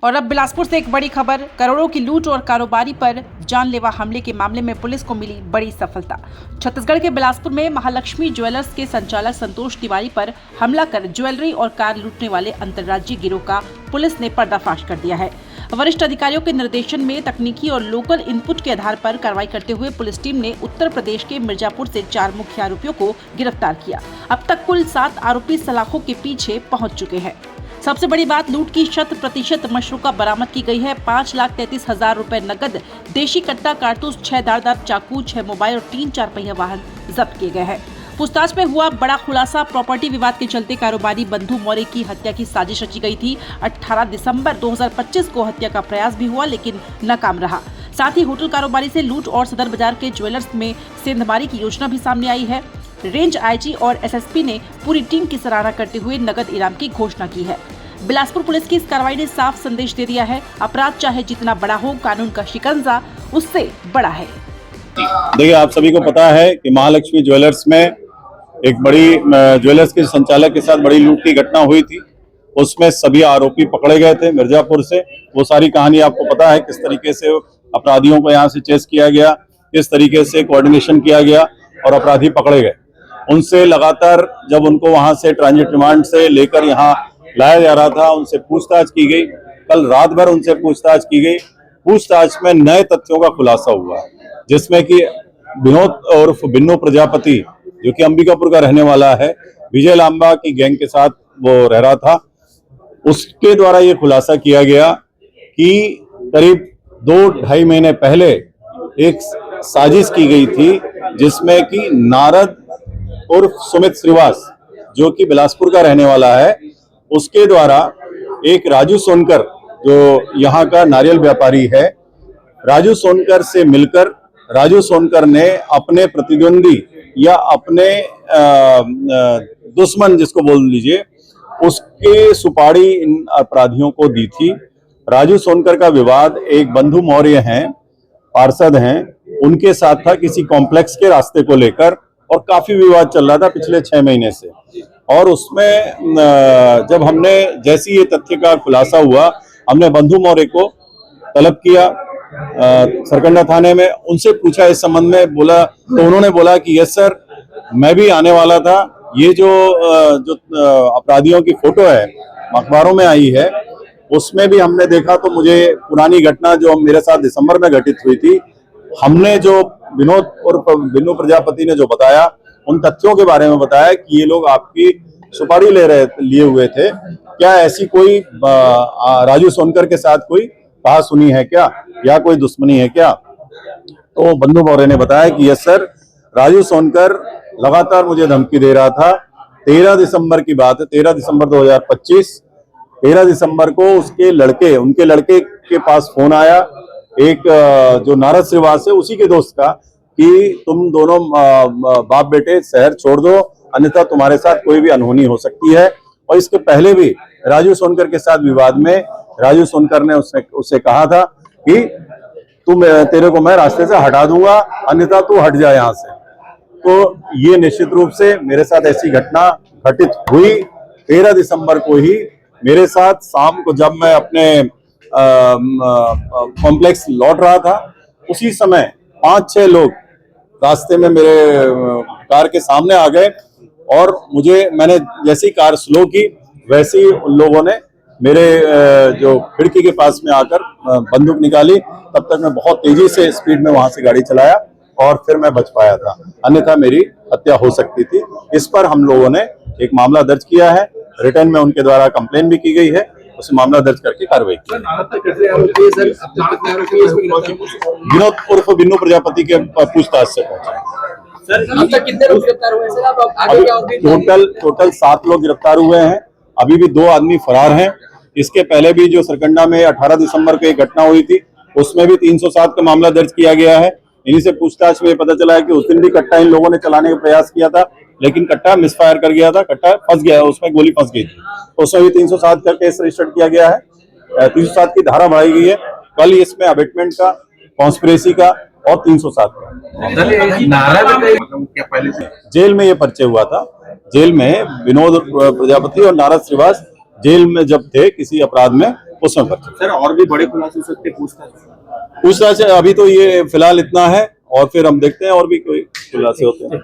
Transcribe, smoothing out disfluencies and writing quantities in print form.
और अब बिलासपुर से एक बड़ी खबर। करोड़ों की लूट और कारोबारी पर जानलेवा हमले के मामले में पुलिस को मिली बड़ी सफलता। छत्तीसगढ़ के बिलासपुर में महालक्ष्मी ज्वेलर्स के संचालक संतोष तिवारी पर हमला कर ज्वेलरी और कार लूटने वाले अंतर्राज्यीय गिरोह का पुलिस ने पर्दाफाश कर दिया है। वरिष्ठ अधिकारियों के निर्देशन में तकनीकी और लोकल इनपुट के आधार पर कार्रवाई करते हुए पुलिस टीम ने उत्तर प्रदेश के मिर्जापुर से 4 मुख्य आरोपियों को गिरफ्तार किया। अब तक कुल 7 आरोपी सलाखों के पीछे पहुंच चुके हैं। सबसे बड़ी बात, लूट की 100% मशरूका बरामद की गई है। 5,33,000 रुपए नकद, देशी कट्टा, कारतूस, 6 धारदार चाकू, 6 मोबाइल और 3 4 पहिया वाहन जब्त किए गए हैं। पूछताछ में हुआ बड़ा खुलासा। प्रॉपर्टी विवाद के चलते कारोबारी बंधु मौर्य की हत्या की साजिश रची गई थी। 18 दिसंबर 2025 को हत्या का प्रयास भी हुआ, लेकिन नाकाम रहा। साथ ही होटल कारोबारी से लूट और सदर बाजार के ज्वेलर्स में सेंधमारी की योजना भी सामने आई है। रेंज आईजी और एसएसपी ने पूरी टीम की सराहना करते हुए नगद इनाम की घोषणा की है। बिलासपुर पुलिस की इस कार्रवाई ने साफ संदेश दे दिया है, अपराध चाहे जितना बड़ा हो, कानून का शिकंजा उससे बड़ा है। देखिए, आप सभी को पता है कि महालक्ष्मी ज्वेलर्स में एक बड़ी ज्वेलर्स के संचालक के साथ बड़ी लूट की घटना हुई थी। उसमें सभी आरोपी पकड़े गए थे मिर्जापुर से। वो सारी कहानी आपको पता है, किस तरीके से अपराधियों को यहाँ से चेस किया गया, किस तरीके से कोऑर्डिनेशन किया गया और अपराधी पकड़े गए। उनसे लगातार जब उनको वहां से ट्रांजिट रिमांड से लेकर यहाँ लाया जा रहा था, उनसे पूछताछ की गई। कल रात भर उनसे पूछताछ की गई। पूछताछ में नए तथ्यों का खुलासा हुआ, जिसमें कि विनोद उर्फ बिन्नू प्रजापति, जो कि अंबिकापुर का रहने वाला है, विजय लांबा की गैंग के साथ वो रह रहा था। उसके द्वारा ये खुलासा किया गया कि करीब 2-2.5 महीने पहले एक साजिश की गई थी, जिसमें कि नारद उर्फ सुमित श्रीवास, जो कि बिलासपुर का रहने वाला है, उसके द्वारा एक राजू सोनकर, जो यहाँ का नारियल व्यापारी है, राजू सोनकर से मिलकर राजू सोनकर ने अपने प्रतिद्वंदी या अपने दुश्मन जिसको बोल लीजिए, उसके सुपारी इन अपराधियों को दी थी। राजू सोनकर का विवाद एक बंधु मौर्य हैं, पार्षद हैं, उनके साथ था किसी कॉम्प्लेक्स के रास्ते को लेकर, और काफी विवाद चल रहा था पिछले 6 महीने से। और उसमें जब हमने जैसी ये तथ्य का खुलासा हुआ, हमने बंधु मौर्य को तलब किया सरकंडा थाने में। उनसे पूछा इस संबंध में, बोला तो उन्होंने बोला कि यस सर, मैं भी आने वाला था। ये जो अपराधियों की फोटो है अखबारों में आई है, उसमें भी हमने देखा तो मुझे पुरानी घटना जो मेरे साथ दिसंबर में घटित हुई थी, हमने जो विनोद और बिन्नू प्रजापति ने जो बताया, उन तथ्यों के बारे में बताया कि ये लोग आपकी सुपारी लिए हुए थे। क्या ऐसी कोई राजू सोनकर के साथ कोई कहा सुनी है क्या, या कोई दुश्मनी है क्या? तो बंधु मौर्य ने बताया कि यस सर, राजू सोनकर लगातार मुझे धमकी दे रहा था। 13 दिसंबर की बात है, 13 दिसंबर 2025। 13 दिसंबर को उनके लड़के के पास फोन आया, एक जो नारद श्रीवास है उसी के दोस्त का, कि तुम दोनों बाप बेटे शहर छोड़ दो, अन्यथा तुम्हारे साथ कोई भी अनहोनी हो सकती है। और इसके पहले भी राजू सोनकर के साथ विवाद में राजू सोनकर ने उससे कहा था कि तेरे को मैं रास्ते से हटा दूंगा, अन्यथा तू हट जा यहाँ से। तो ये निश्चित रूप से मेरे साथ ऐसी घटना घटित हुई 13 दिसंबर को ही। मेरे साथ शाम को जब मैं अपने कॉम्प्लेक्स लौट रहा था, उसी समय 5-6 लोग रास्ते में मेरे कार के सामने आ गए, और मैंने जैसी कार स्लो की, वैसे ही उन लोगों ने मेरे जो खिड़की के पास में आकर बंदूक निकाली। तब तक मैं बहुत तेजी से स्पीड में वहां से गाड़ी चलाया, और फिर मैं बच पाया था, अन्यथा मेरी हत्या हो सकती थी। इस पर हम लोगों ने एक मामला दर्ज किया है, रिटर्न में उनके द्वारा कंप्लेन भी की गई है, उस मामला दर्ज करके कार्रवाई की। विनोद उर्फ बिन्नू प्रजापति के पूछताछ से पहुंचे। टोटल 7 लोग गिरफ्तार हुए हैं। अभी भी 2 आदमी फरार हैं। इसके पहले भी जो सरकंडा में 18 दिसंबर को एक घटना हुई थी, उसमें भी 307 का मामला दर्ज किया गया है। इन्हीं से पूछताछ में पता चला है कि उस दिन भी कट्टा इन लोगों ने चलाने का प्रयास किया था, लेकिन कट्टा मिसफायर कर गया था, कट्टा फंस गया, उसमें गोली फंस गई थी। तो उसमें भी 307 का केस रजिस्टर्ड किया गया है। 307 की धारा बढ़ाई गई है। कल इसमें अबेटमेंट का, कॉन्स्पिरेसी का और 307 का। जेल में ये परिचय हुआ था। जेल में विनोद प्रजापति और नारद श्रीवास जेल में जब थे किसी अपराध में, उसमें पर्चा। सर और भी बड़े खुलासे हो सकते पूछताछ अभी तो ये फिलहाल इतना है, और फिर हम देखते हैं और भी कोई खुलासे होते हैं।